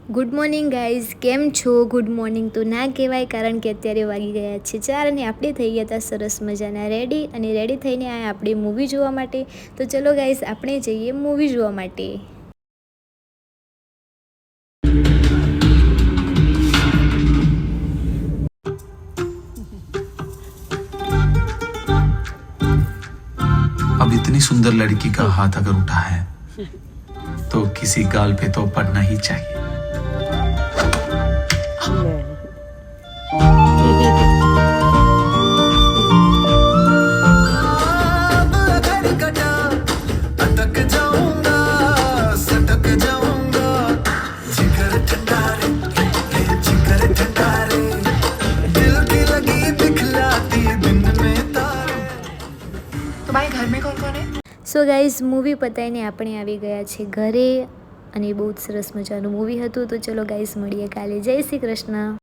Good morning guys, કેમ છો? Good morning તો ના કહેવાય, કારણ કે અત્યારે વાગી ગયા છે 4 અને આપણે થઈ ગયા હતા સરસ મજાના રેડી. અને રેડી થઈને આયા આપણે મૂવી જોવા માટે. તો ચલો ગાઈઝ, આપણે જઈએ મૂવી જોવા માટે. अब इतनी सुंदर लड़की का हाथ अगर उठा है तो किसी गाल पे तो पड़ना ही चाहिए. સો ગાઈઝ, મૂવી પતાવીને આપણે આવી ગયા છે ઘરે. અને બહુ જ સરસ મજાનું મૂવી હતું. તો ચલો ગાઈઝ, મળીએ કાલે. જય શ્રી કૃષ્ણ.